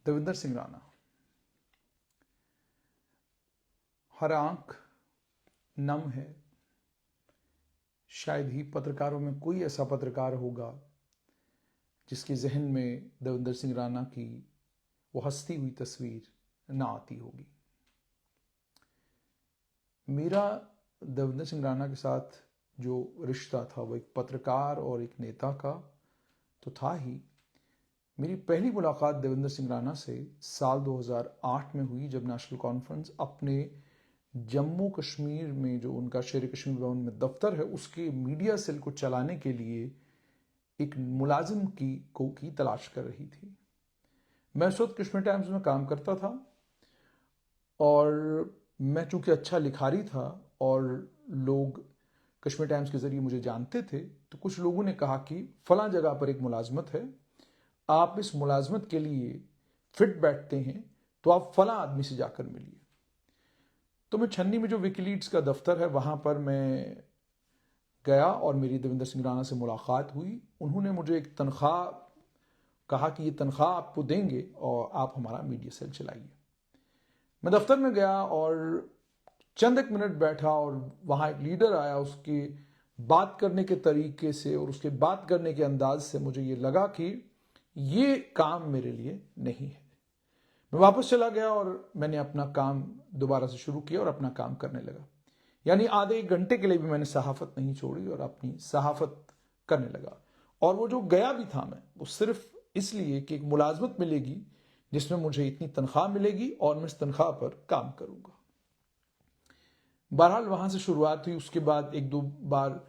देवेंद्र सिंह राणा। हर आंख नम है। शायद ही पत्रकारों में कोई ऐसा पत्रकार होगा जिसके जहन में देवेंद्र सिंह राणा की वो हंसती हुई तस्वीर ना आती होगी। मेरा देवेंद्र सिंह राणा के साथ जो रिश्ता था वो एक पत्रकार और एक नेता का तो था ही। मेरी पहली मुलाकात देवेंद्र सिंह राणा से साल 2008 में हुई, जब नेशनल कॉन्फ्रेंस अपने जम्मू कश्मीर में जो उनका शेर कश्मीर भवन में दफ्तर है उसके मीडिया सेल को चलाने के लिए एक मुलाजिम की तलाश कर रही थी। मैं उस वक्त कश्मीर टाइम्स में काम करता था और मैं चूंकि अच्छा लिखारी था और लोग कश्मीर टाइम्स के जरिए मुझे जानते थे, तो कुछ लोगों ने कहा कि फलां जगह पर एक मुलाजमत है, आप इस मुलाजमत के लिए फिट बैठते हैं तो आप फलां आदमी से जाकर मिलिए। तो मैं छन्नी में जो विकीलीड्स का दफ्तर है वहां पर मैं गया और मेरी देवेंद्र सिंह राणा से मुलाकात हुई। उन्होंने मुझे एक तनख्वाह कहा कि ये तनख्वाह आपको देंगे और आप हमारा मीडिया सेल चलाइए। मैं दफ्तर में गया और चंद एक मिनट बैठा और वहां एक लीडर आया। उसके बात करने के तरीके से और उसके बात करने के अंदाज से मुझे ये लगा कि ये काम मेरे लिए नहीं है। मैं वापस चला गया और मैंने अपना काम दोबारा से शुरू किया और अपना काम करने लगा। यानी आधे एक घंटे के लिए भी मैंने सहाफत नहीं छोड़ी और अपनी सहाफत करने लगा। और वो जो गया भी था मैं, वो सिर्फ इसलिए कि एक मुलाजमत मिलेगी जिसमें मुझे इतनी तनख्वाह मिलेगी और मैं इस तनख्वाह पर काम करूंगा। बहरहाल वहां से शुरुआत हुई। उसके बाद एक दो बार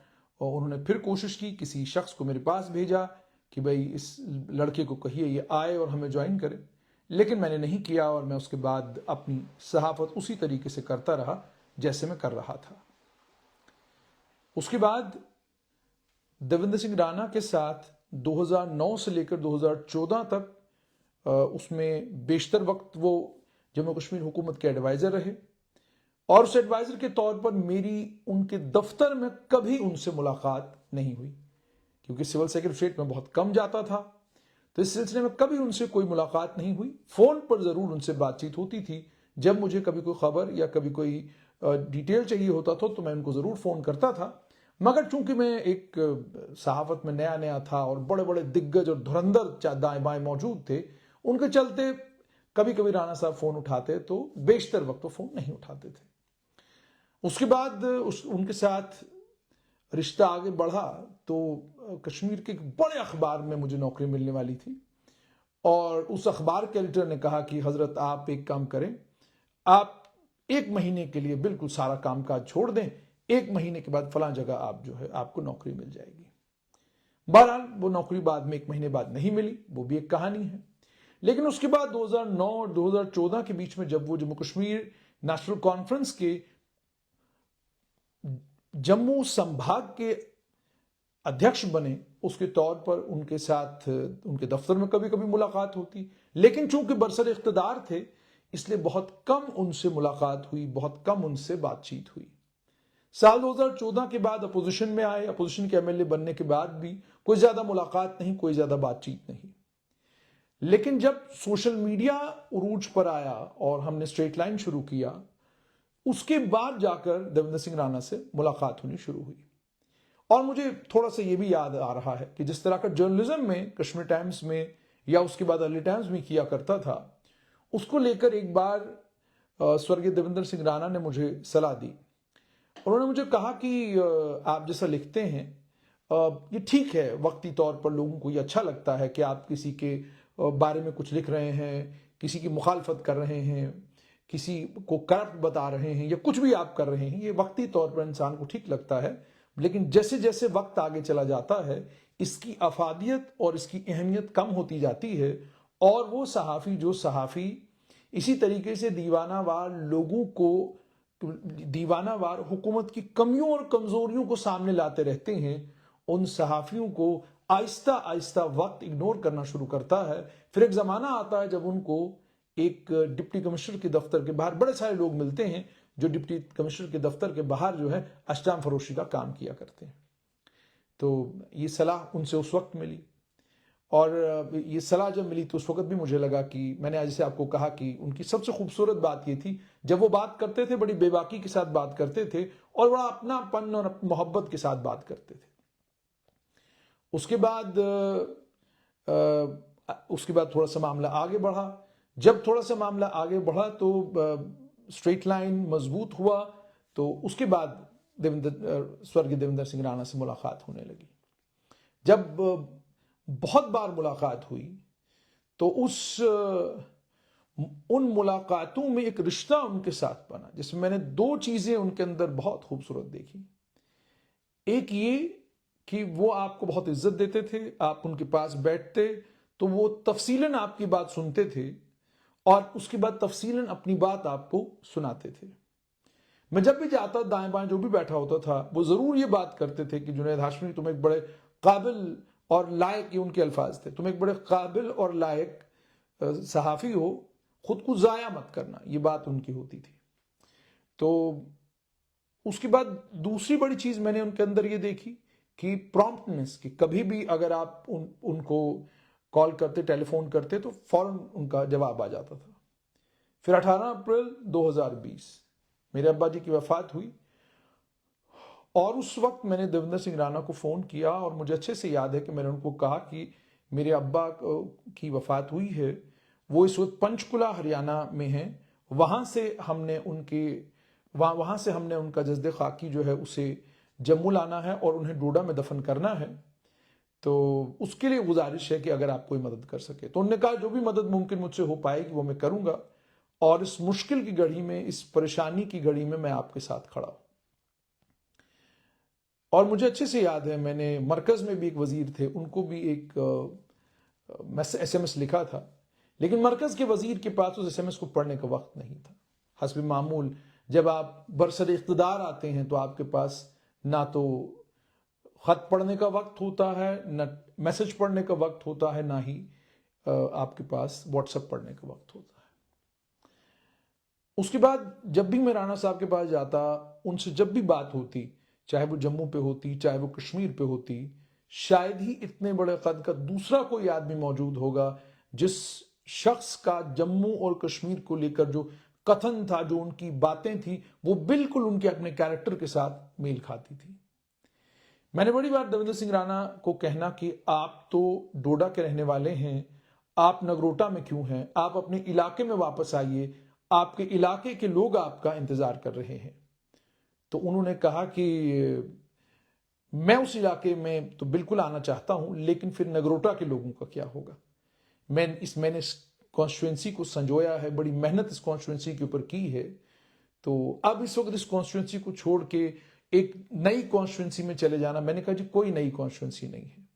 उन्होंने फिर कोशिश की, किसी शख्स को मेरे पास भेजा कि भाई इस लड़के को कहिए ये आए और हमें ज्वाइन करे, लेकिन मैंने नहीं किया और मैं उसके बाद अपनी सहाफत उसी तरीके से करता रहा जैसे मैं कर रहा था। उसके बाद देवेंद्र सिंह राणा के साथ 2009 से लेकर 2014 तक उसमें बेशतर वक्त वो जम्मू कश्मीर हुकूमत के एडवाइजर रहे और उस एडवाइजर के तौर पर मेरी उनके दफ्तर में कभी उनसे मुलाकात नहीं हुई, क्योंकि सिविल सेक्रेटरीट में बहुत कम जाता था। तो इस सिलसिले में कभी उनसे कोई मुलाकात नहीं हुई। फोन पर जरूर उनसे बातचीत होती थी। जब मुझे कभी कोई खबर या कभी कोई डिटेल चाहिए होता था तो मैं उनको जरूर फोन करता था। मगर चूंकि मैं एक सहाफत में नया नया था और बड़े बड़े दिग्गज और धुरंधर दाएं बाएं मौजूद थे, उनके चलते कभी कभी राणा साहब फोन उठाते तो बेशतर वक्त वो फोन नहीं उठाते थे। उसके बाद उनके साथ रिश्ता आगे बढ़ा तो कश्मीर के एक बड़े अखबार में मुझे नौकरी मिलने वाली थी और उस अखबार के एडिटर ने कहा कि हजरत आप एक काम करें, आप एक महीने के लिए बिल्कुल सारा कामकाज छोड़ दें, एक महीने के बाद फलां जगह आप जो है आपको नौकरी मिल जाएगी। बहरहाल वो नौकरी बाद में एक महीने बाद नहीं मिली, वो भी एक कहानी है। लेकिन उसके बाद 2009 और 2014 के बीच में जब वो जम्मू कश्मीर नेशनल कॉन्फ्रेंस के जम्मू संभाग के अध्यक्ष बने, उसके तौर पर उनके साथ उनके दफ्तर में कभी कभी मुलाकात होती, लेकिन चूंकि बरसर इख्तिदार थे इसलिए बहुत कम उनसे मुलाकात हुई, बहुत कम उनसे बातचीत हुई। साल 2014 के बाद अपोजिशन में आए, अपोजिशन के एमएलए बनने के बाद भी कोई ज्यादा मुलाकात नहीं, कोई ज्यादा बातचीत नहीं। लेकिन जब सोशल मीडिया उरूज पर आया और हमने स्ट्रेट लाइन शुरू किया, उसके बाद जाकर देवेंद्र सिंह राणा से मुलाकात होनी शुरू हुई। और मुझे थोड़ा सा ये भी याद आ रहा है कि जिस तरह का जर्नलिज्म में कश्मीर टाइम्स में या उसके बाद अर्ली टाइम्स में किया करता था, उसको लेकर एक बार स्वर्गीय देवेंद्र सिंह राणा ने मुझे सलाह दी। उन्होंने मुझे कहा कि आप जैसा लिखते हैं ये ठीक है, वक्ती तौर पर लोगों को ये अच्छा लगता है कि आप किसी के बारे में कुछ लिख रहे हैं, किसी की मुखालफत कर रहे हैं, किसी को करप्ट बता रहे हैं या कुछ भी आप कर रहे हैं, ये वक्ती तौर पर इंसान को ठीक लगता है। लेकिन जैसे जैसे वक्त आगे चला जाता है इसकी अफादियत और इसकी अहमियत कम होती जाती है और वो सहाफ़ी जो सहाफ़ी इसी तरीके से दीवानावार लोगों को, दीवानावार हुकूमत की कमियों और कमजोरियों को सामने लाते रहते हैं, उन सहाफ़ियों को आहिस्ता आहिस्ता वक्त इग्नोर करना शुरू करता है। फिर एक जमाना आता है जब उनको एक डिप्टी कमिश्नर के दफ्तर के बाहर बड़े सारे लोग मिलते हैं जो डिप्टी कमिश्नर के दफ्तर के बाहर जो है अष्टाम फरोशी का काम किया करते हैं। तो ये सलाह उनसे उस वक्त मिली और ये सलाह जब मिली तो उस वक्त भी मुझे लगा कि मैंने आज जैसे आपको कहा कि उनकी सबसे खूबसूरत बात ये थी, जब वो बात करते थे बड़ी बेबाकी के साथ बात करते थे और बड़ा अपनापन और मोहब्बत के साथ बात करते थे। उसके बाद थोड़ा सा मामला आगे बढ़ा। जब थोड़ा सा मामला आगे बढ़ा तो स्ट्रेट लाइन मजबूत हुआ। तो उसके बाद स्वर्गीय देवेंद्र सिंह राणा से मुलाकात होने लगी। जब बहुत बार मुलाकात हुई तो उन मुलाकातों में एक रिश्ता उनके साथ बना, जिसमें मैंने दो चीजें उनके अंदर बहुत खूबसूरत देखी। एक ये कि वो आपको बहुत इज्जत देते थे, आप उनके पास बैठते तो वो तफसीलन आपकी बात सुनते थे और उसके बाद तफसीलन अपनी बात आपको सुनाते थे। मैं जब भी जाता, दाएं बाएं जो भी बैठा होता था, वो जरूर ये बात करते थे कि जुनैद हाशमी तुम एक बड़े काबिल और लायक, ये उनके अल्फाज थे, तुम एक बड़े काबिल और लायक सहाफ़ी हो, खुद को ज़ाया मत करना, ये बात उनकी होती थी। तो उसके बाद दूसरी बड़ी चीज़ मैंने उनके अंदर ये देखी कि प्रॉम्प्टनेस, कि कभी भी अगर आप उनको कॉल करते, टेलीफोन करते तो फौरन उनका जवाब आ जाता था। फिर 18 अप्रैल 2020 मेरे अब्बा जी की वफ़ात हुई और उस वक्त मैंने देवेंद्र सिंह राणा को फ़ोन किया और मुझे अच्छे से याद है कि मैंने उनको कहा कि मेरे अब्बा की वफ़ात हुई है, वो इस वक्त पंचकुला हरियाणा में हैं, वहाँ से हमने उनका जस्द खाकी जो है उसे जम्मू लाना है और उन्हें डोडा में दफन करना है। तो उसके लिए गुजारिश है कि अगर आप कोई मदद कर सके। तो उन्होंने कहा जो भी मदद मुमकिन मुझसे हो पाएगी वो मैं करूँगा और इस मुश्किल की घड़ी में, इस परेशानी की घड़ी में मैं आपके साथ खड़ा हूँ। और मुझे अच्छे से याद है, मैंने मरकज़ में भी एक वज़ीर थे, उनको भी एक SMS लिखा था, लेकिन मरकज़ के वज़ीर के पास उस SMS को पढ़ने का वक्त नहीं था। हस्ब मामूल जब आप बरसर इक़्तिदार आते हैं तो आपके पास ना तो ख़त पढ़ने का वक्त होता है, ना मैसेज पढ़ने का वक्त होता है, ना ही आपके पास व्हाट्सएप पढ़ने का वक्त होता है। उसके बाद जब भी मैं राणा साहब के पास जाता, उनसे जब भी बात होती, चाहे वो जम्मू पे होती, चाहे वो कश्मीर पे होती, शायद ही इतने बड़े कद का दूसरा कोई आदमी मौजूद होगा जिस शख्स का जम्मू और कश्मीर को लेकर जो कथन था, जो उनकी बातें थी, वो बिल्कुल उनके अपने कैरेक्टर के साथ मेल खाती थी। मैंने बड़ी बार देवेंद्र सिंह राणा को कहना कि आप तो डोडा के रहने वाले हैं, आप नगरोटा में क्यों हैं, आप अपने इलाके में वापस आइए, आपके इलाके के लोग आपका इंतजार कर रहे हैं। तो उन्होंने कहा कि मैं उस इलाके में तो बिल्कुल आना चाहता हूं, लेकिन फिर नगरोटा के लोगों का क्या होगा। मैंने इस कॉन्स्टिट्यूंसी को संजोया है, बड़ी मेहनत इस कॉन्स्टिट्यूंसी के ऊपर की है, तो अब इस वक्त इस कॉन्स्टिट्यूंसी को छोड़ के एक नई कॉन्स्टिट्यूंसी में चले जाना, मैंने कहा जी कोई नई कॉन्स्टिट्यूंसी नहीं है।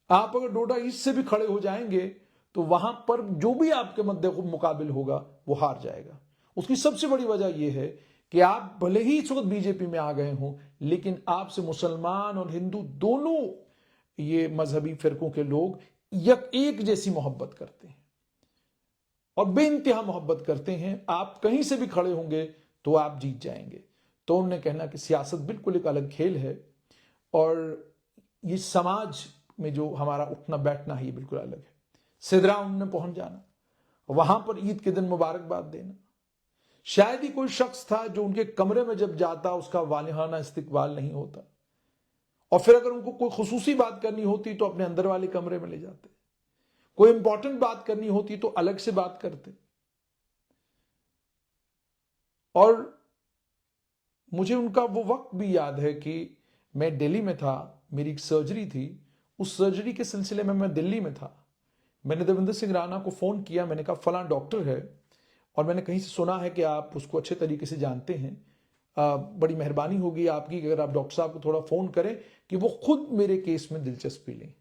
आप अगर डोडा ईस्ट से भी खड़े हो जाएंगे तो वहां पर जो भी आपके मध्य मुकाबिल होगा वो हार जाएगा। उसकी सबसे बड़ी वजह यह है कि आप भले ही इस वक्त बीजेपी में आ गए हों, लेकिन आपसे मुसलमान और हिंदू दोनों ये मजहबी फिरकों के लोग एक जैसी मोहब्बत करते हैं और बेइंतहा मोहब्बत करते हैं। आप कहीं से भी खड़े होंगे तो आप जीत जाएंगे। तो उन्होंने कहना कि सियासत बिल्कुल एक अलग खेल है और ये समाज में जो हमारा उठना बैठना है ये बिल्कुल अलग है। सिदरा उन्होंने पहुंच जाना, वहां पर ईद के दिन मुबारकबाद देना, शायद ही कोई शख्स था जो उनके कमरे में जब जाता उसका वालिहाना इस्तकबाल नहीं होता, और फिर अगर उनको कोई खुसूसी बात करनी होती तो अपने अंदर वाले कमरे में ले जाते, कोई इंपॉर्टेंट बात करनी होती तो अलग से बात करते। और मुझे उनका वो वक्त भी याद है कि मैं दिल्ली में था, मेरी एक सर्जरी थी, उस सर्जरी के सिलसिले में मैं दिल्ली में था। मैंने देवेंद्र सिंह राणा को फ़ोन किया, मैंने कहा फलां डॉक्टर है और मैंने कहीं से सुना है कि आप उसको अच्छे तरीके से जानते हैं, बड़ी मेहरबानी होगी आपकी अगर आप डॉक्टर साहब को थोड़ा फ़ोन करें कि वो खुद मेरे केस में दिलचस्पी लें।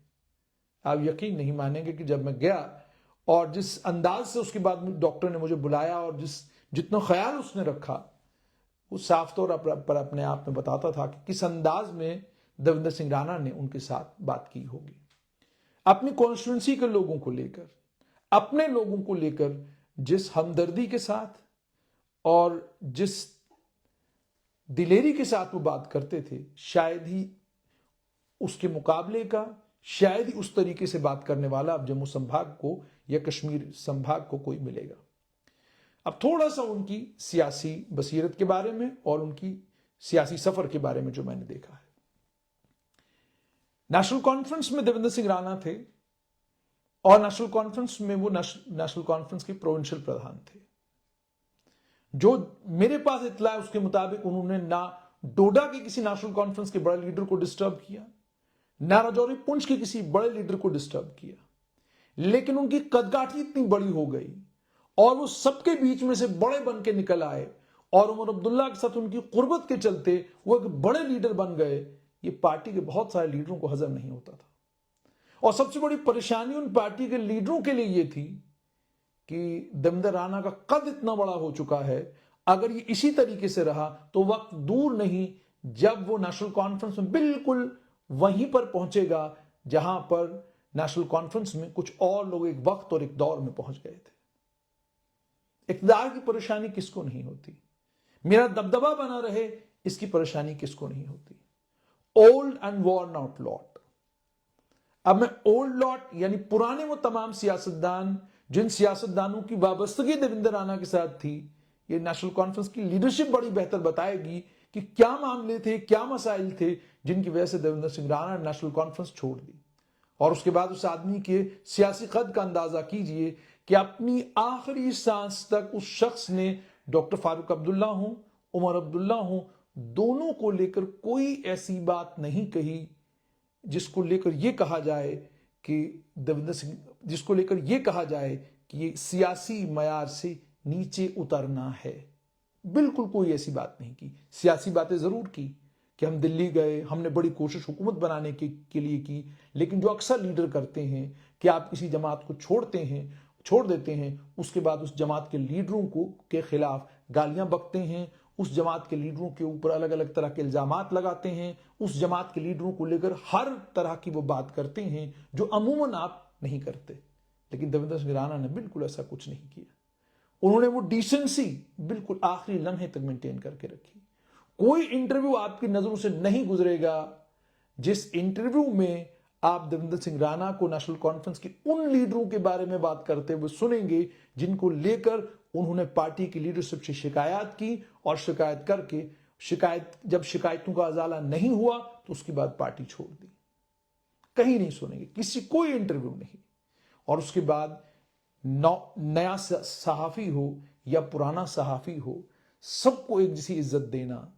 आप यकीन नहीं मानेंगे कि जब मैं गया और जिस अंदाज से उसके बाद डॉक्टर ने मुझे बुलाया और जितना ख्याल उसने रखा, वो साफ तौर पर अपने आप में बताता था कि किस अंदाज में देवेंद्र सिंह राणा ने उनके साथ बात की होगी। अपनी कॉन्स्टिट्यूंसी के लोगों को लेकर, अपने लोगों को लेकर जिस हमदर्दी के साथ और जिस दिलेरी के साथ वो बात करते थे, शायद ही उसके मुकाबले का, शायद ही उस तरीके से बात करने वाला अब जम्मू संभाग को या कश्मीर संभाग को कोई मिलेगा। अब थोड़ा सा उनकी सियासी बसीरत के बारे में और उनकी सियासी सफर के बारे में जो मैंने देखा है। नेशनल कॉन्फ्रेंस में देवेंद्र सिंह राणा थे और नेशनल कॉन्फ्रेंस में वो नेशनल कॉन्फ्रेंस के प्रोविंशियल प्रधान थे। जो मेरे पास इत्तला है उसके मुताबिक उन्होंने ना डोडा के किसी नेशनल कॉन्फ्रेंस के बड़े लीडर को डिस्टर्ब किया, ना राजौरी पुंछ के किसी बड़े लीडर को डिस्टर्ब किया, लेकिन उनकी कदकाठी इतनी बड़ी हो गई और वो सबके बीच में से बड़े बन के निकल आए और उमर अब्दुल्ला के साथ उनकी कुर्बत के चलते वो एक बड़े लीडर बन गए। ये पार्टी के बहुत सारे लीडरों को हजम नहीं होता था और सबसे बड़ी परेशानी उन पार्टी के लीडरों के लिए ये थी कि देवेंद्र राणा का कद इतना बड़ा हो चुका है, अगर ये इसी तरीके से रहा तो वक्त दूर नहीं जब वो नेशनल कॉन्फ्रेंस में बिल्कुल वहीं पर पहुंचेगा जहां पर नेशनल कॉन्फ्रेंस में कुछ और लोग एक वक्त और एक दौर में पहुंच गए थे। इक़्तिदार की परेशानी किसको नहीं होती, मेरा दबदबा बना रहे इसकी परेशानी किसको नहीं होती। Old and worn out lot. अब मैं ओल्ड लॉट यानी पुराने वो तमाम सियासतदान जिन सियासतदानों की वाबस्तगी देवेंद्र राणा के साथ थी, ये नेशनल कॉन्फ्रेंस की लीडरशिप बड़ी बेहतर बताएगी कि क्या मामले थे, क्या मसाइल थे जिनकी वजह से देवेंद्र सिंह राणा ने नेशनल कॉन्फ्रेंस छोड़ दी। और उसके बाद उस आदमी के सियासी कद का अंदाजा कीजिए कि अपनी आखिरी सांस तक उस शख्स ने डॉक्टर फारूक अब्दुल्ला हो, उमर अब्दुल्ला हो, दोनों को लेकर कोई ऐसी बात नहीं कही जिसको लेकर यह कहा जाए कि देवेंद्र सिंह, जिसको लेकर यह कहा जाए कि ये सियासी मयार से नीचे उतरना है। बिल्कुल कोई ऐसी बात नहीं की। सियासी बातें जरूर की कि हम दिल्ली गए, हमने बड़ी कोशिश हुकूमत बनाने के लिए की, लेकिन जो अक्सर लीडर करते हैं कि आप किसी जमात को छोड़ देते हैं, उसके बाद उस जमात के लीडरों को के खिलाफ गालियां बकते हैं, उस जमात के लीडरों के ऊपर अलग अलग तरह के इल्जामात लगाते हैं, उस जमात के लीडरों को लेकर हर तरह की वो बात करते हैं जो अमूमन आप नहीं करते। लेकिन देवेंद्र सिंह राणा ने बिल्कुल ऐसा कुछ नहीं किया। उन्होंने वो डिसेंसी बिल्कुल आखिरी लम्हे तक मेंटेन करके रखी। कोई इंटरव्यू आपकी नजरों से नहीं गुजरेगा जिस इंटरव्यू में आप देवेंद्र सिंह राणा को नेशनल कॉन्फ्रेंस के उन लीडरों के बारे में बात करते हुए सुनेंगे जिनको लेकर उन्होंने पार्टी की लीडरशिप से शिकायत की और शिकायत करके जब शिकायतों का अजाला नहीं हुआ तो उसके बाद पार्टी छोड़ दी। कहीं नहीं सुनेंगे, किसी कोई इंटरव्यू नहीं। और उसके बाद नया सहाफी हो या पुराना सहाफी हो, सबको एक जैसी इज्जत देना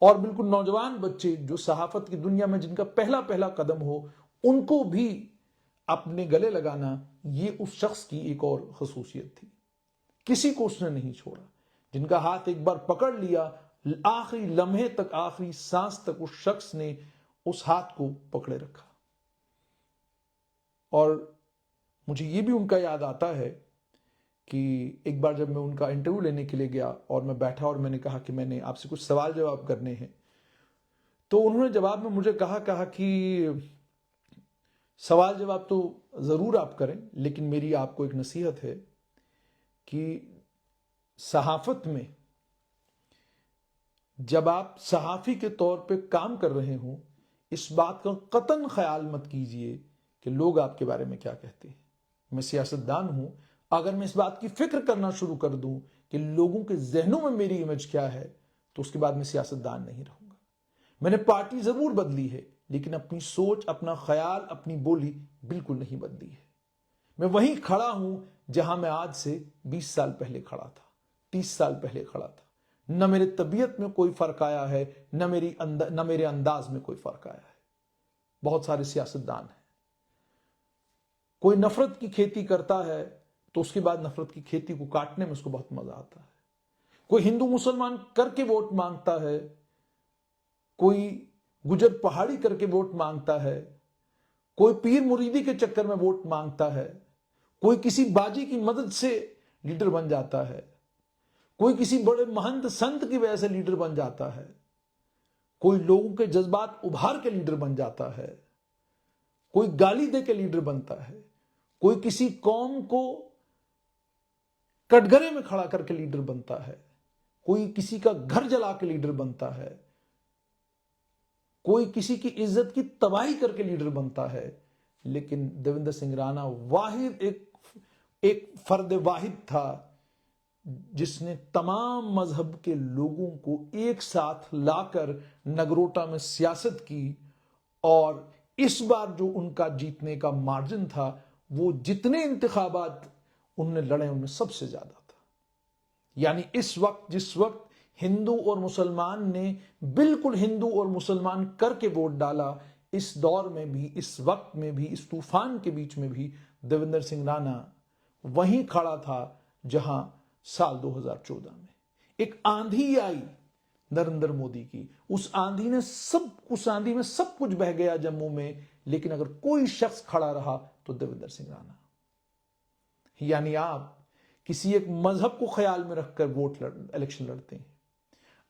और बिल्कुल नौजवान बच्चे जो सहाफत की दुनिया में जिनका पहला पहला कदम हो उनको भी अपने गले लगाना, ये उस शख्स की एक और खसूसियत थी। किसी को उसने नहीं छोड़ा। जिनका हाथ एक बार पकड़ लिया, आखिरी लम्हे तक, आखिरी सांस तक उस शख्स ने उस हाथ को पकड़े रखा। और मुझे ये भी उनका याद आता है कि एक बार जब मैं उनका इंटरव्यू लेने के लिए गया और मैं बैठा और मैंने कहा कि मैंने आपसे कुछ सवाल जवाब करने हैं, तो उन्होंने जवाब में मुझे कहा कि सवाल जवाब तो जरूर आप करें, लेकिन मेरी आपको एक नसीहत है कि सहाफत में जब आप सहाफी के तौर पे काम कर रहे हो, इस बात का कतन ख्याल मत कीजिए कि लोग आपके बारे में क्या कहते हैं। मैं सियासतदान हूं, अगर मैं इस बात की फिक्र करना शुरू कर दूं कि लोगों के जहनों में मेरी इमेज क्या है, तो उसके बाद मैं सियासतदान नहीं रहूंगा। मैंने पार्टी जरूर बदली है, लेकिन अपनी सोच, अपना ख्याल, अपनी बोली बिल्कुल नहीं बदली है। मैं वहीं खड़ा हूं जहां मैं आज से 20 साल पहले खड़ा था, 30 साल पहले खड़ा था। न मेरे तबीयत में कोई फर्क आया है, न मेरे अंदाज में कोई फर्क आया है। बहुत सारे सियासतदान हैं, कोई नफरत की खेती करता है तो उसके बाद नफरत की खेती को काटने में उसको बहुत मजा आता है। कोई हिंदू मुसलमान करके वोट मांगता है, कोई गुजर पहाड़ी करके वोट मांगता है, कोई पीर मुरीदी के चक्कर में वोट मांगता है, कोई किसी बाजी की मदद से लीडर बन जाता है, कोई किसी बड़े महंत संत की वजह से लीडर बन जाता है, कोई लोगों के जज्बात उभार के लीडर बन जाता है, कोई गाली दे के लीडर बनता है, कोई किसी कौम को कटघरे में खड़ा करके लीडर बनता है, कोई किसी का घर जला के लीडर बनता है, कोई किसी की इज्जत की तबाही करके लीडर बनता है, लेकिन देवेंद्र सिंह राणा वाहिद एक फर्द वाहिद था जिसने तमाम मजहब के लोगों को एक साथ लाकर नगरोटा में सियासत की। और इस बार जो उनका जीतने का मार्जिन था, वो जितने इंतखाबात उनने लड़े उनमें सबसे ज्यादा था। यानी इस वक्त, जिस वक्त हिंदू और मुसलमान ने बिल्कुल हिंदू और मुसलमान करके वोट डाला, इस दौर में भी, इस वक्त में भी, इस तूफान के बीच में भी देवेंद्र सिंह राणा वहीं खड़ा था जहां साल 2014 में एक आंधी आई नरेंद्र मोदी की। उस आंधी में सब कुछ बह गया जम्मू में, लेकिन अगर कोई शख्स खड़ा रहा तो देवेंद्र सिंह राणा। यानी आप किसी एक मजहब को ख्याल में रखकर इलेक्शन लड़ते हैं,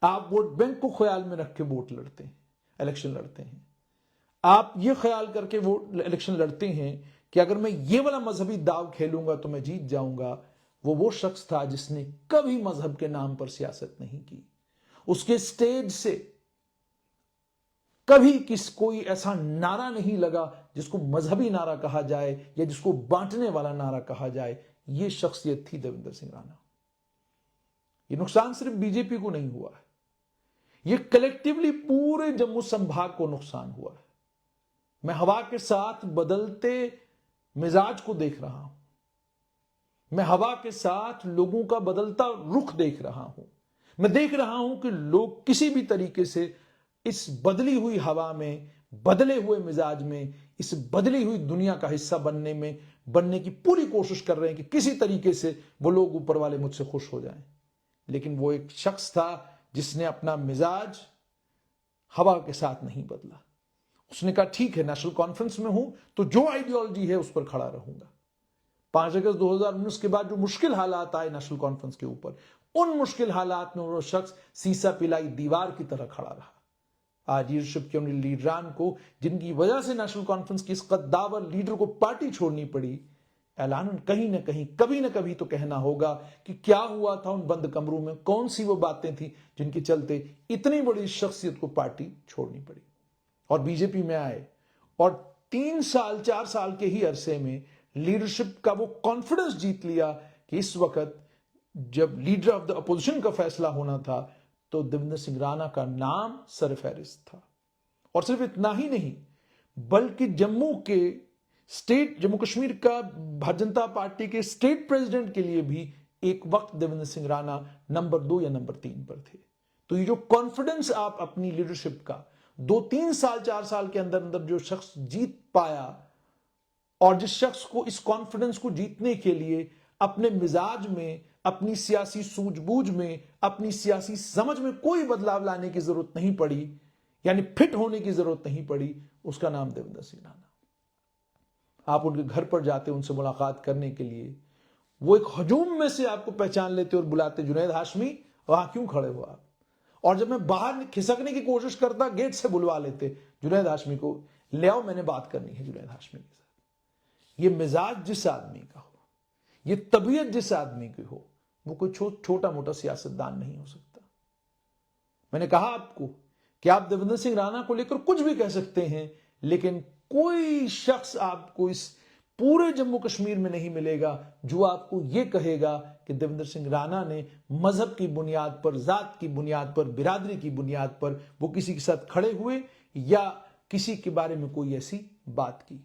आप वोट बैंक को ख्याल में रख के वोट लड़ते हैं, इलेक्शन लड़ते हैं। आप ये ख्याल करके वोट इलेक्शन लड़ते हैं कि अगर मैं ये वाला मजहबी दाव खेलूंगा तो मैं जीत जाऊंगा। वो शख्स था जिसने कभी मजहब के नाम पर सियासत नहीं की। उसके स्टेज से कभी कोई ऐसा नारा नहीं लगा जिसको मजहबी नारा कहा जाए या जिसको बांटने वाला नारा कहा जाए। यह शख्सियत थी देवेंद्र सिंह राणा। ये नुकसान सिर्फ बीजेपी को नहीं हुआ है, यह कलेक्टिवली पूरे जम्मू संभाग को नुकसान हुआ है। मैं हवा के साथ बदलते मिजाज को देख रहा हूं, मैं हवा के साथ लोगों का बदलता रुख देख रहा हूं। मैं देख रहा हूं कि लोग किसी भी तरीके से इस बदली हुई हवा में, बदले हुए मिजाज में, इस बदली हुई दुनिया का हिस्सा बनने की पूरी कोशिश कर रहे हैं कि किसी तरीके से वो लोग ऊपर वाले मुझसे खुश हो जाएं। लेकिन वो एक शख्स था जिसने अपना मिजाज हवा के साथ नहीं बदला। उसने कहा ठीक है, नेशनल कॉन्फ्रेंस में हूं तो जो आइडियोलॉजी है उस पर खड़ा रहूंगा। 5 अगस्त 2019 के बाद जो मुश्किल हालात आए नेशनल कॉन्फ्रेंस के ऊपर, उन मुश्किल हालात में वो शख्स सीसा पिलाई दीवार की तरह खड़ा रहा। आज लीडरशिप के उन लीडरान को, जिनकी वजह से नेशनल कॉन्फ्रेंस की इस कद्दावर लीडर को पार्टी छोड़नी पड़ी, ऐलान कहीं ना कहीं, कभी ना कभी तो कहना होगा कि क्या हुआ था उन बंद कमरों में, कौन सी वो बातें थी जिनके चलते इतनी बड़ी शख्सियत को पार्टी छोड़नी पड़ी और बीजेपी में आए। और 3 साल 4 साल के ही अरसे में लीडरशिप का वो कॉन्फिडेंस जीत लिया कि इस वक्त जब लीडर ऑफ द अपोजिशन का फैसला होना था तो देवेंद्र सिंह राणा का नाम सरफहरिस्त था। और सिर्फ इतना ही नहीं, बल्कि जम्मू कश्मीर का भारतीय जनता पार्टी के स्टेट प्रेसिडेंट के लिए भी एक वक्त देवेंद्र सिंह राणा नंबर 2 या नंबर 3 पर थे। तो ये जो कॉन्फिडेंस आप अपनी लीडरशिप का 2-3 साल 4 साल के अंदर अंदर जो शख्स जीत पाया, और जिस शख्स को इस कॉन्फिडेंस को जीतने के लिए अपने मिजाज में, अपनी सियासी सूझबूझ में, अपनी सियासी समझ में कोई बदलाव लाने की जरूरत नहीं पड़ी, यानी फिट होने की जरूरत नहीं पड़ी, उसका नाम देवेंद्र सिंह राणा। आप उनके घर पर जाते, उनसे मुलाकात करने के लिए, वो एक हजूम में से आपको पहचान लेते और बुलाते, जुनैद हाशमी वहां क्यों खड़े हो आप। और जब मैं बाहर खिसकने की कोशिश करता, गेट से बुलवा लेते, जुनैद हाशमी को ले आओ, मैंने बात करनी है जुनैद हाशमी के साथ। ये मिजाज जिस आदमी का हो, ये तबीयत जिस आदमी की हो, वो कोई छोटा मोटा सियासतदान नहीं हो सकता। मैंने कहा आपको कि आप देवेंद्र सिंह राणा को लेकर कुछ भी कह सकते हैं, लेकिन कोई शख्स आपको इस पूरे जम्मू कश्मीर में नहीं मिलेगा जो आपको यह कहेगा कि देवेंद्र सिंह राणा ने मजहब की बुनियाद पर, जात की बुनियाद पर, बिरादरी की बुनियाद पर वो किसी के साथ खड़े हुए या किसी के बारे में कोई ऐसी बात की।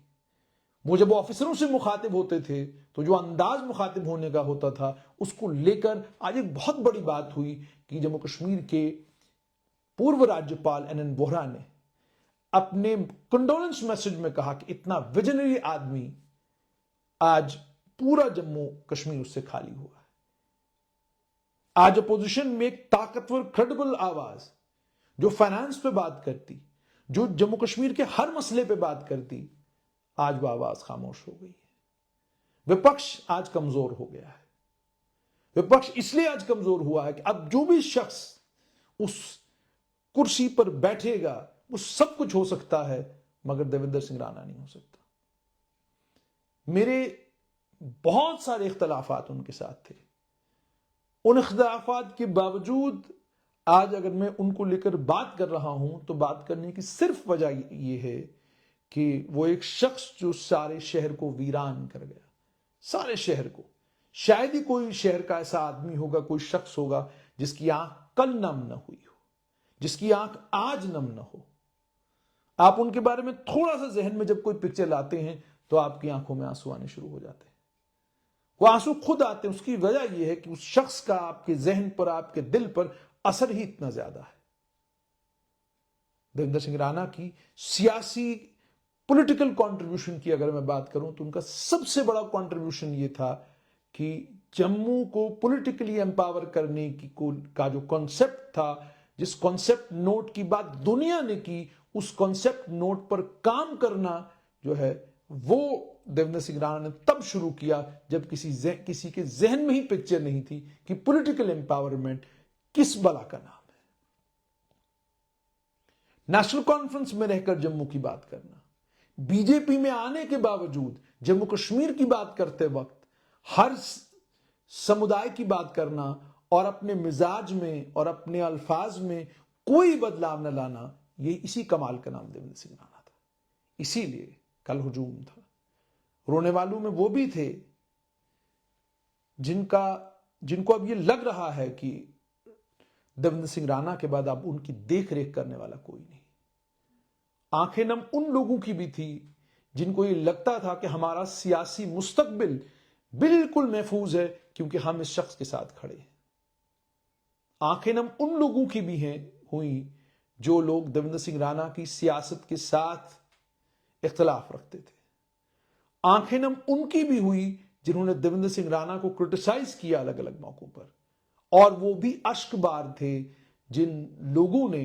वो जब ऑफिसरों से मुखातिब होते थे तो जो अंदाज मुखातिब होने का होता था, उसको लेकर आज एक बहुत बड़ी बात हुई कि जम्मू कश्मीर के पूर्व राज्यपाल NN वोहरा ने अपने कंडोलेंस मैसेज में कहा कि इतना विजनरी आदमी, आज पूरा जम्मू कश्मीर उससे खाली हुआ है। आज अपोजिशन में एक ताकतवर क्रेडिबल आवाज जो फाइनेंस पे बात करती, जो जम्मू कश्मीर के हर मसले पे बात करती, आज वह आवाज खामोश हो गई है। विपक्ष आज कमजोर हो गया है। विपक्ष इसलिए आज कमजोर हुआ है कि अब जो भी शख्स उस कुर्सी पर बैठेगा वो सब कुछ हो सकता है, मगर देवेंद्र सिंह राणा नहीं हो सकता। मेरे बहुत सारे इख्तलाफात उनके साथ थे। उन इख्तलाफात के बावजूद आज अगर मैं उनको लेकर बात कर रहा हूं तो बात करने की सिर्फ वजह यह है कि वो एक शख्स जो सारे शहर को वीरान कर गया, सारे शहर को। शायद ही कोई शहर का ऐसा आदमी होगा, कोई शख्स होगा जिसकी आंख कल नम न हुई हो, जिसकी आंख आज नम न हो। आप उनके बारे में थोड़ा सा जहन में जब कोई पिक्चर लाते हैं तो आपकी आंखों में आंसू आने शुरू हो जाते हैं। वो आंसू खुद आते हैं। उसकी वजह यह है कि उस शख्स का आपके जहन पर, आपके दिल पर असर ही इतना ज्यादा है। देवेंद्र सिंह राणा की सियासी पॉलिटिकल कंट्रीब्यूशन की अगर मैं बात करूं तो उनका सबसे बड़ा कंट्रीब्यूशन यह था कि जम्मू को पॉलिटिकली एम्पावर करने की का जो कॉन्सेप्ट था, जिस कॉन्सेप्ट नोट की बात दुनिया ने की, उस कॉन्सेप्ट नोट पर काम करना जो है वो देवेंद्र सिंह राणा ने तब शुरू किया जब किसी के जहन में ही पिक्चर नहीं थी कि पॉलिटिकल एम्पावरमेंट किस बला का नाम है। नेशनल कॉन्फ्रेंस में रहकर जम्मू की बात करना, बीजेपी में आने के बावजूद जम्मू कश्मीर की बात करते वक्त हर समुदाय की बात करना और अपने मिजाज में और अपने अल्फाज में कोई बदलाव न लाना, ये इसी कमाल का नाम देवेंद्र सिंह राणा था। इसीलिए कल हुजूम था। रोने वालों में वो भी थे जिनको अब ये लग रहा है कि देवेंद्र सिंह राणा के बाद अब उनकी देख रेख करने वाला कोई नहीं। आंखें नम उन लोगों की भी थी जिनको ये लगता था कि हमारा सियासी मुस्तकबिल बिल्कुल महफूज है क्योंकि हम इस शख्स के साथ खड़े हैं। आंखें नम उन लोगों की भी हुई जो लोग देवेंद्र सिंह राणा की सियासत के साथ इख्तलाफ रखते थे। आंखें नम उनकी भी हुई जिन्होंने देवेंद्र सिंह राणा को क्रिटिसाइज किया अलग अलग मौकों पर, और वो भी अश्कबार थे जिन लोगों ने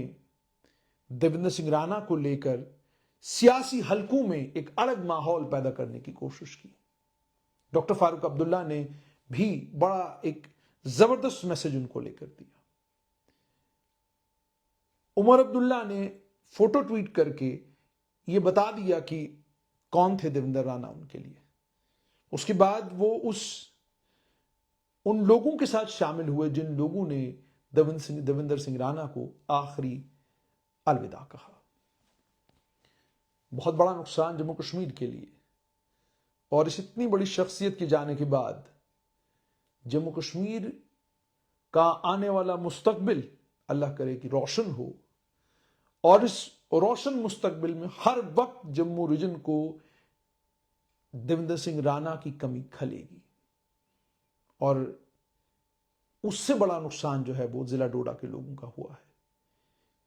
देवेंद्र सिंह राणा को लेकर सियासी हलकों में एक अलग माहौल पैदा करने की कोशिश की। डॉक्टर फारूक अब्दुल्ला ने भी बड़ा एक जबरदस्त मैसेज उनको लेकर दिया। उमर अब्दुल्ला ने फोटो ट्वीट करके ये बता दिया कि कौन थे देवेंद्र राणा उनके लिए। उसके बाद वो उन लोगों के साथ शामिल हुए जिन लोगों ने देवेंद्र सिंह राणा को आखिरी अलविदा कहा। बहुत बड़ा नुकसान जम्मू कश्मीर के लिए, और इस इतनी बड़ी शख्सियत के जाने के बाद जम्मू कश्मीर का आने वाला मुस्तकबिल अल्लाह करे कि रोशन हो, और इस रोशन मुस्तकबिल में हर वक्त जम्मू रीजन को देवेंद्र सिंह राणा की कमी खलेगी। और उससे बड़ा नुकसान जो है वो जिला डोडा के लोगों का हुआ है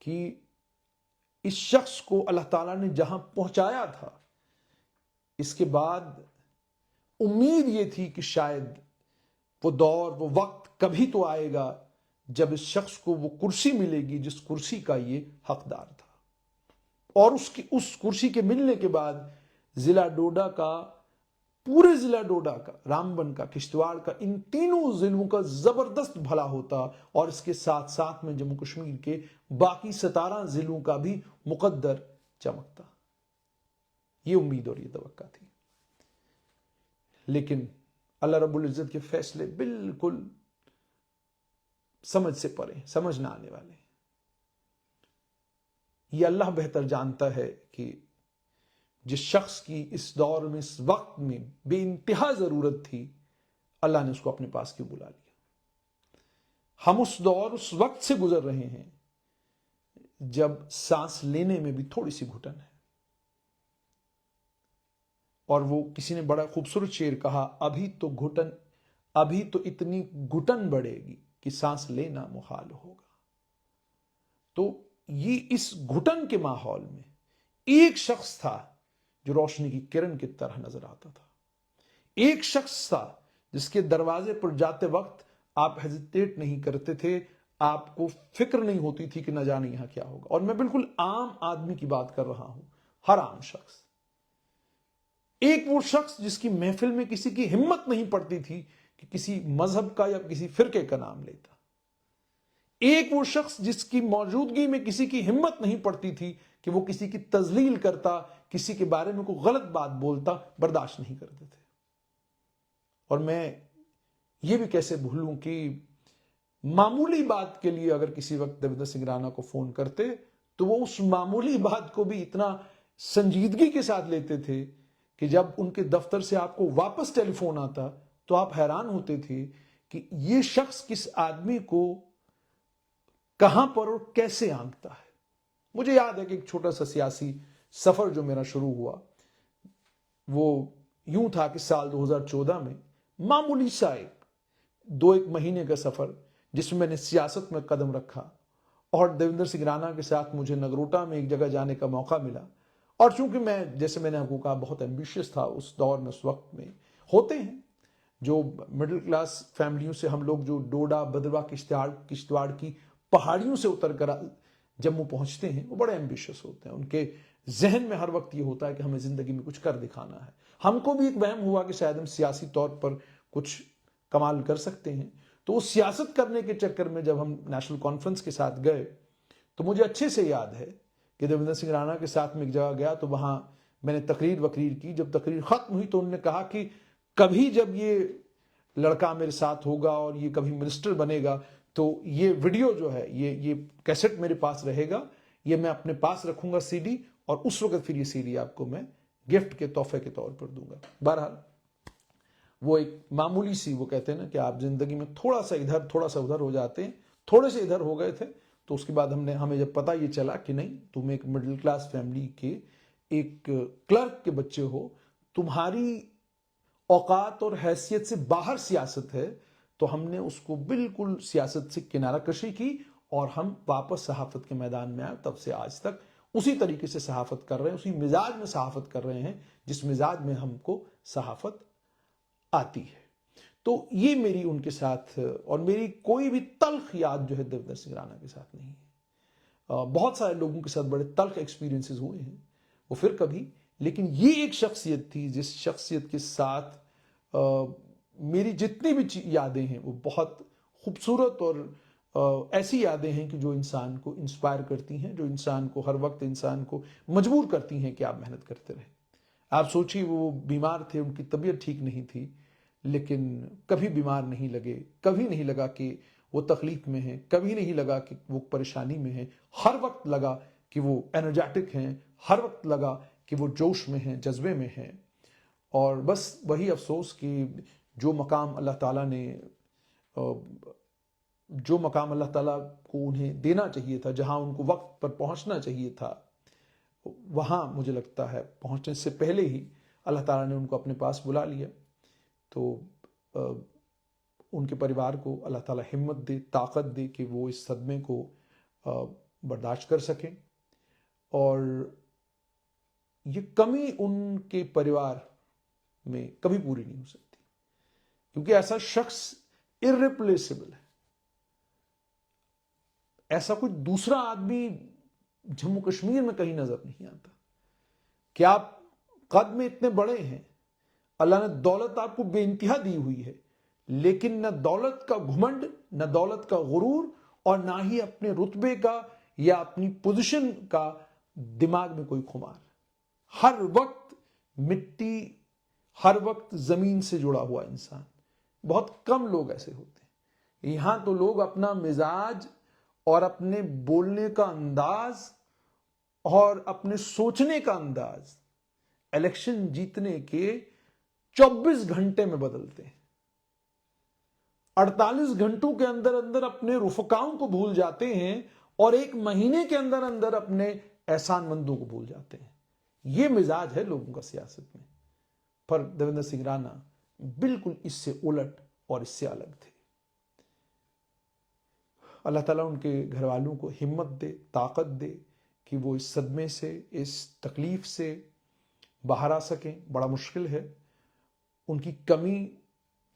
कि इस शख्स को अल्लाह ताला ने जहां पहुंचाया था, इसके बाद उम्मीद ये थी कि शायद वो दौर, वो वक्त कभी तो आएगा जब इस शख्स को वो कुर्सी मिलेगी जिस कुर्सी का ये हकदार था। और उस कुर्सी के मिलने के बाद जिला डोडा का, पूरे जिला डोडा का, रामबन का, किश्तवाड़ का, इन तीनों जिलों का जबरदस्त भला होता, और इसके साथ साथ में जम्मू कश्मीर के बाकी 17 जिलों का भी मुकद्दर चमकता। ये उम्मीद और ये तवक्का थी। लेकिन अल्लाह रब्बुल इज्जत के फैसले बिल्कुल समझ से परे, समझ ना आने वाले। ये अल्लाह बेहतर जानता है कि जिस शख्स की इस दौर में, इस वक्त में बेइंतहा जरूरत थी, अल्लाह ने उसको अपने पास क्यों बुला लिया। हम उस दौर, उस वक्त से गुजर रहे हैं जब सांस लेने में भी थोड़ी सी घुटन है। और वो किसी ने बड़ा खूबसूरत शेर कहा, अभी तो इतनी घुटन बढ़ेगी कि सांस लेना मुहाल होगा। तो ये इस घुटन के माहौल में एक शख्स था जो रोशनी की किरण की तरह नजर आता था। एक शख्स था जिसके दरवाजे पर जाते वक्त आप हेजिटेट नहीं करते थे, आपको फिक्र नहीं होती थी कि न जाने यहां क्या होगा। और मैं बिल्कुल आम आदमी की बात कर रहा हूं, हर आम शख्स। एक वो शख्स जिसकी महफिल में किसी की हिम्मत नहीं पड़ती थी कि किसी मजहब का या किसी फिरके का नाम लेता। एक वो शख्स जिसकी मौजूदगी में किसी की हिम्मत नहीं पड़ती थी कि वो किसी की तजलील करता, किसी के बारे में कोई गलत बात बोलता, बर्दाश्त नहीं करते थे। और मैं ये भी कैसे भूलूं कि मामूली बात के लिए अगर किसी वक्त देवेंद्र सिंह राणा को फोन करते तो वो उस मामूली बात को भी इतना संजीदगी के साथ लेते थे कि जब उनके दफ्तर से आपको वापस टेलीफोन आता तो आप हैरान होते थे कि ये शख्स किस आदमी को कहां पर और कैसे आंकता है। मुझे याद है कि एक छोटा सा सियासी सफर जो मेरा शुरू हुआ वो यूं था कि साल 2014 में मामूली सा एक 2-1 महीने का सफर जिसमें मैंने सियासत में कदम रखा और देवेंद्र सिंह राणा के साथ मुझे नगरोटा में एक जगह जाने का मौका मिला। और चूंकि मैं, जैसे मैंने आपको कहा, बहुत एम्बिशियस था उस दौर में, उस वक्त में होते हैं जो मिडिल क्लास फैमिलियों से हम लोग जो डोडा, भद्रवाह, किश्तवाड़ की पहाड़ियों से उतर कर जम्मू पहुंचते हैं, वो बड़े एम्बिशियस होते हैं। उनके जहन में हर वक्त ये होता है कि हमें जिंदगी में कुछ कर दिखाना है। हमको भी एक वहम हुआ कि शायद हम सियासी तौर पर कुछ कमाल कर सकते हैं। तो उस सियासत करने के चक्कर में जब हम नेशनल कॉन्फ्रेंस के साथ गए तो मुझे अच्छे से याद है कि देवेंद्र सिंह राणा के साथ में एक जगह गया तो वहां मैंने तकरीर की। जब तकरीर खत्म हुई तो उन्होंने कहा कि कभी जब ये लड़का मेरे साथ होगा और ये कभी मिनिस्टर बनेगा तो ये वीडियो जो है, ये कैसेट मेरे पास रहेगा, ये मैं अपने पास रखूंगा सीडी, और उस वक्त फिर ये सीडी आपको मैं गिफ्ट के तोहफे के तौर पर दूंगा। बहरहाल वो एक मामूली सी, वो कहते हैं ना कि आप जिंदगी में थोड़ा सा इधर थोड़ा सा उधर हो जाते हैं, थोड़े से इधर हो गए थे। तो उसके बाद हमें जब पता ये चला कि नहीं, तुम एक मिडिल क्लास फैमिली के एक क्लर्क के बच्चे हो, तुम्हारी औकात और हैसियत से बाहर सियासत है, तो हमने उसको बिल्कुल सियासत से किनारा कशी की और हम वापस सहाफत के मैदान में आए। तब से आज तक उसी तरीके से सहाफत कर रहे हैं, उसी मिजाज में सहाफत कर रहे हैं जिस मिजाज में हमको सहाफत आती है। तो ये मेरी उनके साथ, और मेरी कोई भी तल्ख याद जो है देवेंद्र सिंह राणा के साथ नहीं है। बहुत सारे लोगों के साथ बड़े तल्ख एक्सपीरियंसेस हुए हैं, वो फिर कभी, लेकिन ये एक शख्सियत थी जिस शख्सियत के साथ मेरी जितनी भी यादें हैं वो बहुत खूबसूरत और ऐसी यादें हैं कि जो इंसान को इंस्पायर करती हैं, जो इंसान को हर वक्त इंसान को मजबूर करती हैं कि आप मेहनत करते रहें। आप सोचिए, वो बीमार थे, उनकी तबीयत ठीक नहीं थी, लेकिन कभी बीमार नहीं लगे, कभी नहीं लगा कि वो तकलीफ में हैं, कभी नहीं लगा कि वो परेशानी में हैं। हर वक्त लगा कि वो एनर्जेटिक हैं, हर वक्त लगा कि वो जोश में हैं, जज्बे में हैं। और बस वही अफसोस कि जो मकाम अल्लाह ताला को उन्हें देना चाहिए था, जहां उनको वक्त पर पहुंचना चाहिए था, वहां मुझे लगता है पहुंचने से पहले ही अल्लाह ताला ने उनको अपने पास बुला लिया। तो उनके परिवार को अल्लाह ताला हिम्मत दे, ताकत दे कि वो इस सदमे को बर्दाश्त कर सकें। और ये कमी उनके परिवार में कभी पूरी नहीं हो सकती, क्योंकि ऐसा शख्स इर्रिप्लेसेबल है। ऐसा कोई दूसरा आदमी जम्मू कश्मीर में कहीं नजर नहीं आता कि आप कद में इतने बड़े हैं, अल्लाह ने दौलत आपको बेइंतहा दी हुई है, लेकिन न दौलत का घुमंड, न दौलत का गुरूर, और ना ही अपने रुतबे का या अपनी पोजीशन का दिमाग में कोई खुमार। हर वक्त मिट्टी, हर वक्त जमीन से जुड़ा हुआ इंसान। बहुत कम लोग ऐसे होते हैं। यहां तो लोग अपना मिजाज और अपने बोलने का अंदाज और अपने सोचने का अंदाज इलेक्शन जीतने के 24 घंटे में बदलते हैं। 48 घंटों के अंदर अंदर अपने रुफकाओं को भूल जाते हैं और 1 महीने के अंदर अंदर अपने एहसानमंदों को भूल जाते हैं। यह मिजाज है लोगों का सियासत में। पर देवेंद्र सिंह राणा बिल्कुल इससे उलट और इससे अलग थे। अल्लाह ताला उनके घर वालों को हिम्मत दे, ताकत दे कि वो इस सदमे से, इस तकलीफ से बाहर आ सकें। बड़ा मुश्किल है। उनकी कमी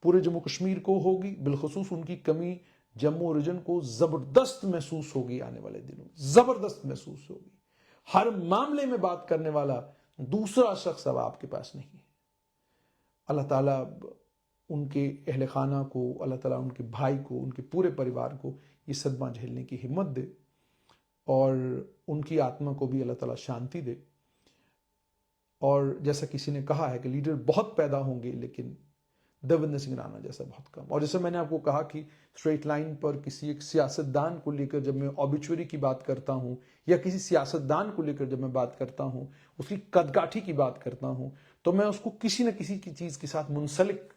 पूरे जम्मू कश्मीर को होगी, बिलखुसूस उनकी कमी जम्मू रीजन को जबरदस्त महसूस होगी। आने वाले दिनों जबरदस्त महसूस होगी। हर मामले में बात करने वाला दूसरा शख्स अब आपके पास नहीं है। अल्लाह ताला उनके अहले खाना को, अल्लाह ताला उनके भाई को, उनके पूरे परिवार को ये सदमा झेलने की हिम्मत दे और उनकी आत्मा को भी अल्लाह ताला शांति दे। और जैसा किसी ने कहा है कि लीडर बहुत पैदा होंगे, लेकिन देवेंद्र सिंह राणा जैसा बहुत कम। और जैसे मैंने आपको कहा कि स्ट्रेट लाइन पर किसी एक सियासतदान को लेकर जब मैं ऑबिचुअरी की बात करता हूं या किसी सियासतदान को लेकर जब मैं बात करता हूं, उसकी कदकाठी की बात करता हूं, तो मैं उसको किसी न किसी की चीज के साथ मुंसलिक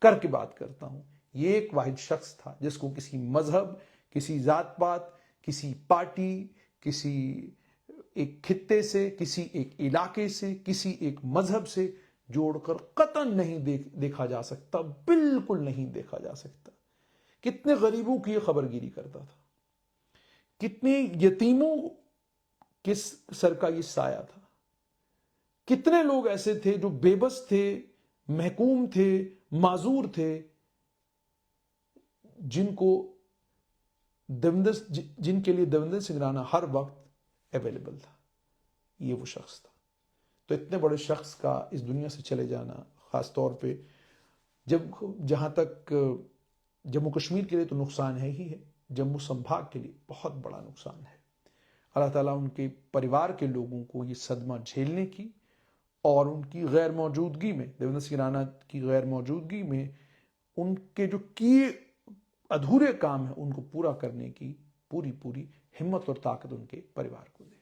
करके बात करता हूं। ये एक वाहिद शख्स था जिसको किसी मजहब, किसी जात पात, किसी पार्टी, किसी एक खित्ते से, किसी एक इलाके से, किसी एक मजहब से जोड़कर कतन नहीं देखा जा सकता, बिल्कुल नहीं देखा जा सकता। कितने गरीबों की खबरगिरी करता था, कितने यतीमों के सर का ये साया था, कितने लोग ऐसे थे जो बेबस थे, महकूम थे, माजूर थे, जिनके लिए देवेंद्र सिंह राणा हर वक्त अवेलेबल था। ये वो शख्स था। तो इतने बड़े शख्स का इस दुनिया से चले जाना, खास तौर पे जहां तक जम्मू कश्मीर के लिए तो नुकसान है ही है, जम्मू संभाग के लिए बहुत बड़ा नुकसान है। अल्लाह ताला उनके परिवार के लोगों को ये सदमा झेलने की और उनकी गैर मौजूदगी में, देवेंद्र सिंह राणा की गैर मौजूदगी में उनके जो किए अधूरे काम है उनको पूरा करने की पूरी हिम्मत और ताकत उनके परिवार को दे।